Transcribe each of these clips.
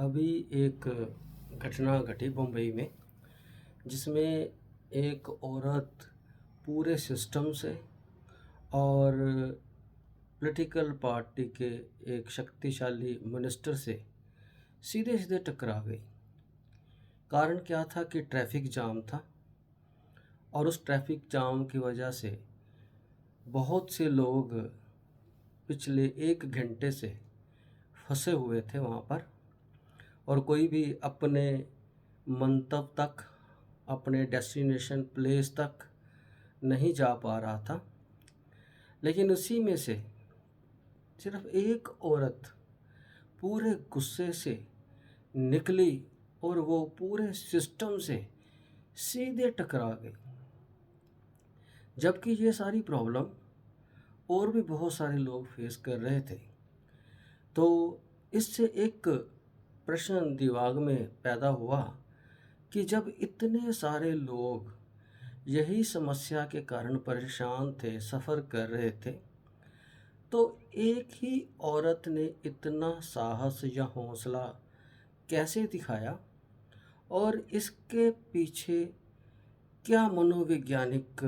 अभी एक घटना घटी मुंबई में, जिसमें एक औरत पूरे सिस्टम से और पॉलिटिकल पार्टी के एक शक्तिशाली मिनिस्टर से सीधे सीधे टकरा गई। कारण क्या था कि ट्रैफिक जाम था और उस ट्रैफिक जाम की वजह से बहुत से लोग पिछले 1 घंटे से फंसे हुए थे वहाँ पर, और कोई भी अपने मंतव्य तक, अपने डेस्टिनेशन प्लेस तक नहीं जा पा रहा था। लेकिन उसी में से सिर्फ एक औरत पूरे गुस्से से निकली और वो पूरे सिस्टम से सीधे टकरा गई। जबकि ये सारी प्रॉब्लम और भी बहुत सारे लोग फेस कर रहे थे। तो इससे एक प्रश्न दिमाग में पैदा हुआ कि जब इतने सारे लोग यही समस्या के कारण परेशान थे, सफ़र कर रहे थे, तो एक ही औरत ने इतना साहस या हौसला कैसे दिखाया और इसके पीछे क्या मनोवैज्ञानिक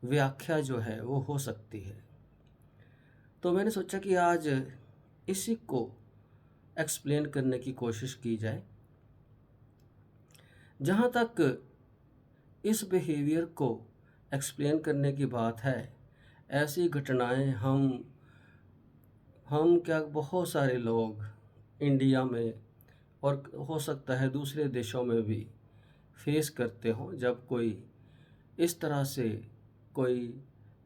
व्याख्या जो है वो हो सकती है। तो मैंने सोचा कि आज इसी को एक्सप्लेन करने की कोशिश की जाए। जहाँ तक इस बिहेवियर को एक्सप्लेन करने की बात है, ऐसी घटनाएं हम क्या बहुत सारे लोग इंडिया में और हो सकता है दूसरे देशों में भी फेस करते हों। जब कोई इस तरह से कोई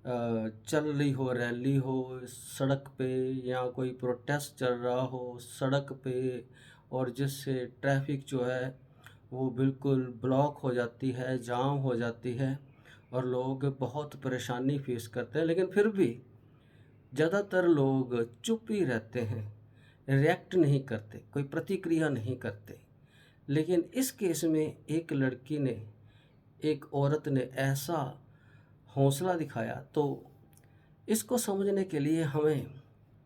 चल रही हो, रैली हो सड़क पे, या कोई प्रोटेस्ट चल रहा हो सड़क पे, और जिससे ट्रैफिक जो है वो बिल्कुल ब्लॉक हो जाती है, जाम हो जाती है और लोग बहुत परेशानी फेस करते हैं। लेकिन फिर भी ज़्यादातर लोग चुप ही रहते हैं, रिएक्ट नहीं करते, कोई प्रतिक्रिया नहीं करते। लेकिन इस केस में एक लड़की ने, एक औरत ने ऐसा हौसला दिखाया। तो इसको समझने के लिए हमें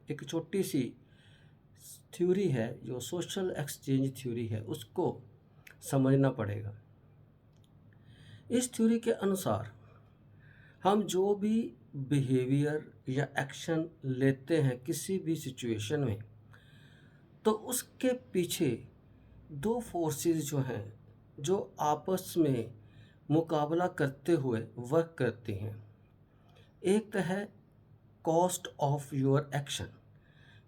एक छोटी सी थ्योरी है जो सोशल एक्सचेंज थ्योरी है, उसको समझना पड़ेगा। इस थ्योरी के अनुसार हम जो भी बिहेवियर या एक्शन लेते हैं किसी भी सिचुएशन में, तो उसके पीछे दो फोर्सेस जो हैं जो आपस में मुकाबला करते हुए वर्क करती हैं। एक तो है कॉस्ट ऑफ योर एक्शन,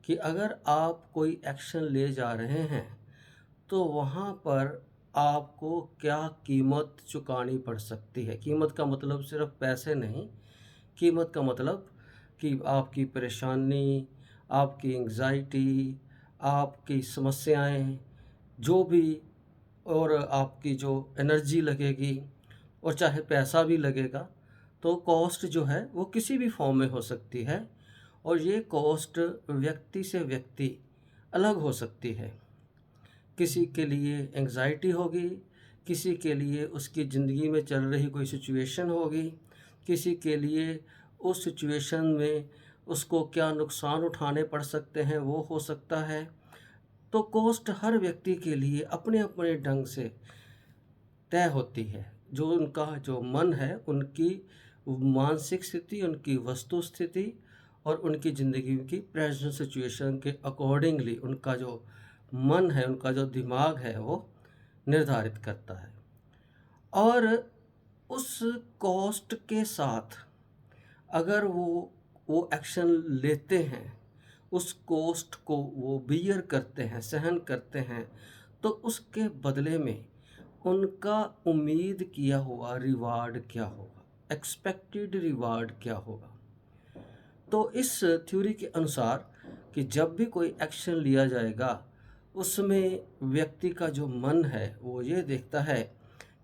कि अगर आप कोई एक्शन ले जा रहे हैं तो वहाँ पर आपको क्या कीमत चुकानी पड़ सकती है। कीमत का मतलब सिर्फ पैसे नहीं, कीमत का मतलब कि आपकी परेशानी, आपकी एंग्जाइटी, आपकी समस्याएं जो भी, और आपकी जो एनर्जी लगेगी और चाहे पैसा भी लगेगा, तो कॉस्ट जो है वो किसी भी फॉर्म में हो सकती है। और ये कॉस्ट व्यक्ति से व्यक्ति अलग हो सकती है। किसी के लिए एंग्जाइटी होगी, किसी के लिए उसकी ज़िंदगी में चल रही कोई सिचुएशन होगी, किसी के लिए उस सिचुएशन में उसको क्या नुकसान उठाने पड़ सकते हैं वो हो सकता है। तो कॉस्ट हर व्यक्ति के लिए अपने अपने ढंग से तय होती है। जो उनका जो मन है, उनकी मानसिक स्थिति, उनकी वस्तु स्थिति और उनकी ज़िंदगी की प्रेजेंट सिचुएशन के अकॉर्डिंगली उनका जो मन है, उनका जो दिमाग है वो निर्धारित करता है। और उस कॉस्ट के साथ अगर वो एक्शन लेते हैं, उस कॉस्ट को वो बियर करते हैं, सहन करते हैं, तो उसके बदले में उनका उम्मीद किया हुआ रिवार्ड क्या होगा, एक्सपेक्टेड रिवार्ड क्या होगा। तो इस थ्योरी के अनुसार कि जब भी कोई एक्शन लिया जाएगा, उसमें व्यक्ति का जो मन है वो ये देखता है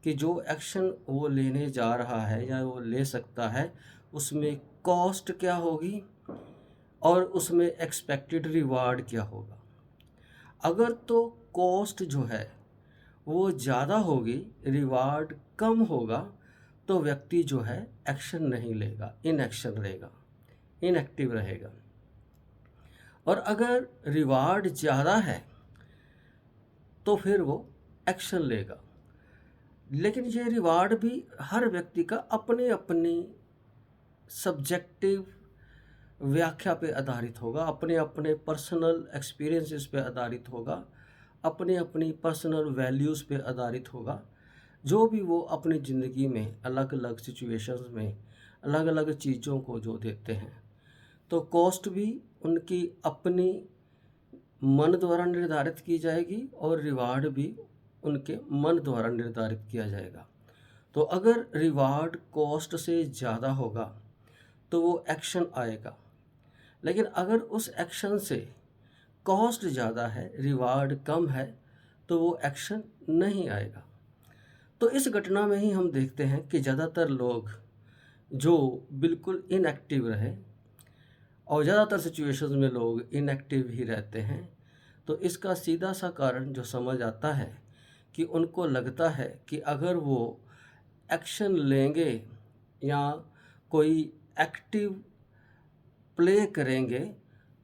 कि जो एक्शन वो लेने जा रहा है या वो ले सकता है, उसमें कॉस्ट क्या होगी और उसमें एक्सपेक्टेड रिवार्ड क्या होगा। अगर तो कॉस्ट जो है वो ज़्यादा होगी, रिवार्ड कम होगा, तो व्यक्ति जो है एक्शन नहीं लेगा, इनएक्शन रहेगा, इनएक्टिव रहेगा। और अगर रिवार्ड ज़्यादा है तो फिर वो एक्शन लेगा। लेकिन ये रिवार्ड भी हर व्यक्ति का अपनी अपनी सब्जेक्टिव व्याख्या पे आधारित होगा, अपने अपने पर्सनल एक्सपीरियंसेस पे आधारित होगा, अपनी अपनी पर्सनल वैल्यूज़ पे आधारित होगा। जो भी वो अपनी ज़िंदगी में अलग अलग सिचुएशंस में अलग अलग चीज़ों को जो देते हैं, तो कॉस्ट भी उनकी अपनी मन द्वारा निर्धारित की जाएगी और रिवार्ड भी उनके मन द्वारा निर्धारित किया जाएगा। तो अगर रिवार्ड कॉस्ट से ज़्यादा होगा तो वो एक्शन आएगा, लेकिन अगर उस एक्शन से कॉस्ट ज़्यादा है, रिवार्ड कम है, तो वो एक्शन नहीं आएगा। तो इस घटना में ही हम देखते हैं कि ज़्यादातर लोग जो बिल्कुल इनएक्टिव रहे, और ज़्यादातर सिचुएशंस में लोग इनएक्टिव ही रहते हैं, तो इसका सीधा सा कारण जो समझ आता है कि उनको लगता है कि अगर वो एक्शन लेंगे या कोई एक्टिव प्ले करेंगे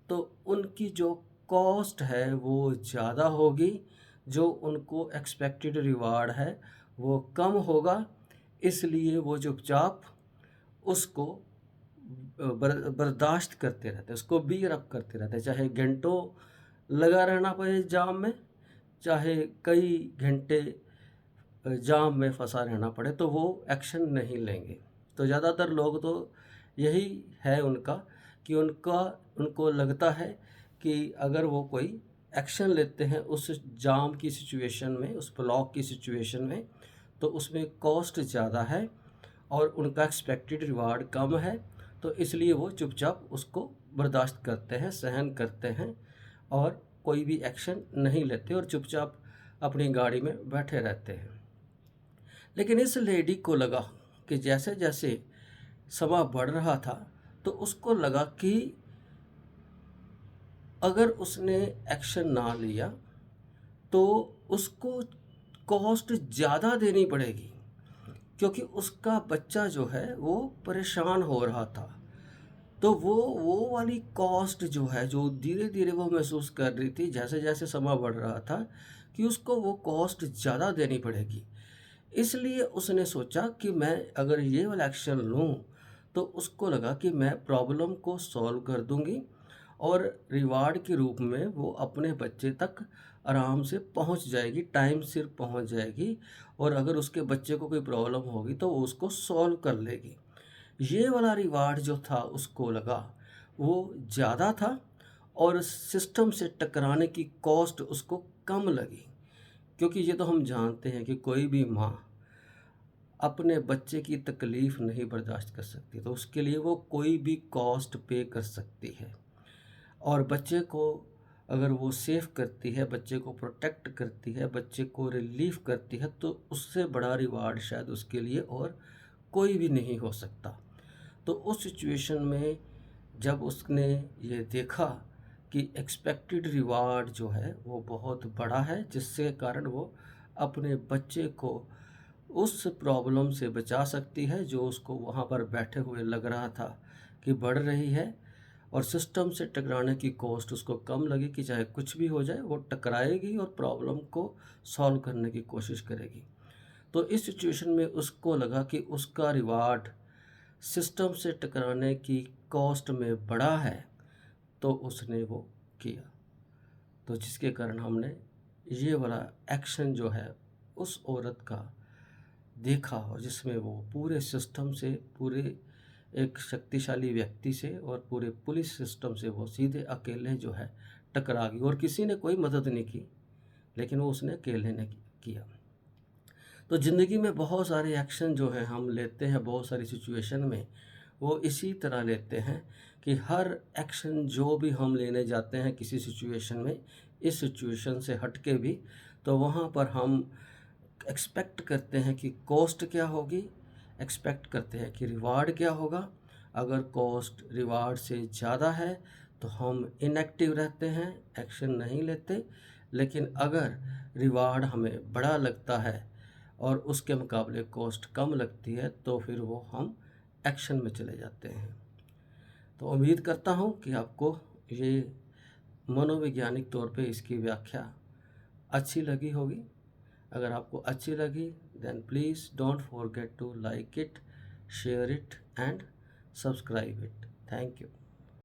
तो उनकी जो कॉस्ट है वो ज़्यादा होगी, जो उनको एक्सपेक्टेड रिवार्ड है वो कम होगा। इसलिए वो चुपचाप उसको बर्दाश्त करते रहते हैं, उसको बियर अप करते रहते हैं, चाहे घंटों लगा रहना पड़े जाम में, चाहे कई घंटे जाम में फंसा रहना पड़े, तो वो एक्शन नहीं लेंगे। तो ज़्यादातर लोग तो यही है उनका कि उनको लगता है कि अगर वो कोई एक्शन लेते हैं उस जाम की सिचुएशन में, उस ब्लॉक की सिचुएशन में, तो उसमें कॉस्ट ज़्यादा है और उनका एक्सपेक्टेड रिवार्ड कम है, तो इसलिए वो चुपचाप उसको बर्दाश्त करते हैं, सहन करते हैं और कोई भी एक्शन नहीं लेते और चुपचाप अपनी गाड़ी में बैठे रहते हैं। लेकिन इस लेडी को लगा कि जैसे जैसे समय बढ़ रहा था, तो उसको लगा कि अगर उसने एक्शन ना लिया तो उसको कॉस्ट ज़्यादा देनी पड़ेगी, क्योंकि उसका बच्चा जो है वो परेशान हो रहा था। तो वो वाली कॉस्ट जो है, जो धीरे धीरे वो महसूस कर रही थी जैसे जैसे समय बढ़ रहा था, कि उसको वो कॉस्ट ज़्यादा देनी पड़ेगी। इसलिए उसने सोचा कि मैं अगर ये वाला एक्शन लूँ, तो उसको लगा कि मैं प्रॉब्लम को सॉल्व कर दूँगी और रिवार्ड के रूप में वो अपने बच्चे तक आराम से पहुँच जाएगी, टाइम सिर पहुँच जाएगी, और अगर उसके बच्चे को कोई प्रॉब्लम होगी तो वो उसको सॉल्व कर लेगी। ये वाला रिवार्ड जो था उसको लगा वो ज़्यादा था और सिस्टम से टकराने की कॉस्ट उसको कम लगी, क्योंकि ये तो हम जानते हैं कि कोई भी माँ अपने बच्चे की तकलीफ़ नहीं बर्दाश्त कर सकती, तो उसके लिए वो कोई भी कॉस्ट पे कर सकती है। और बच्चे को अगर वो सेव करती है, बच्चे को प्रोटेक्ट करती है, बच्चे को रिलीफ करती है, तो उससे बड़ा रिवार्ड शायद उसके लिए और कोई भी नहीं हो सकता। तो उस सिचुएशन में जब उसने ये देखा कि एक्सपेक्टेड रिवार्ड जो है वो बहुत बड़ा है, जिसके कारण वो अपने बच्चे को उस प्रॉब्लम से बचा सकती है जो उसको वहाँ पर बैठे हुए लग रहा था कि बढ़ रही है, और सिस्टम से टकराने की कॉस्ट उसको कम लगी कि चाहे कुछ भी हो जाए वो टकराएगी और प्रॉब्लम को सॉल्व करने की कोशिश करेगी। तो इस सिचुएशन में उसको लगा कि उसका रिवार्ड सिस्टम से टकराने की कॉस्ट में बड़ा है, तो उसने वो किया। तो जिसके कारण हमने ये वाला एक्शन जो है उस औरत का देखा, और जिसमें वो पूरे सिस्टम से, पूरे एक शक्तिशाली व्यक्ति से और पूरे पुलिस सिस्टम से वो सीधे अकेले जो है टकरा गई, और किसी ने कोई मदद नहीं की, लेकिन वो उसने अकेले ने किया। तो ज़िंदगी में बहुत सारे एक्शन जो है हम लेते हैं, बहुत सारी सिचुएशन में वो इसी तरह लेते हैं कि हर एक्शन जो भी हम लेने जाते हैं किसी सिचुएशन में, इस सिचुएशन से हट के भी, तो वहाँ पर हम एक्सपेक्ट करते हैं कि कॉस्ट क्या होगी, एक्सपेक्ट करते हैं कि रिवार्ड क्या होगा। अगर कॉस्ट रिवार्ड से ज़्यादा है तो हम इनएक्टिव रहते हैं, एक्शन नहीं लेते। लेकिन अगर रिवार्ड हमें बड़ा लगता है और उसके मुकाबले कॉस्ट कम लगती है, तो फिर वो हम एक्शन में चले जाते हैं। तो उम्मीद करता हूँ कि आपको ये मनोवैज्ञानिक तौर पे इसकी व्याख्या अच्छी लगी होगी। अगर आपको अच्छी लगी then please don't forget to like it, share it and subscribe it. Thank you.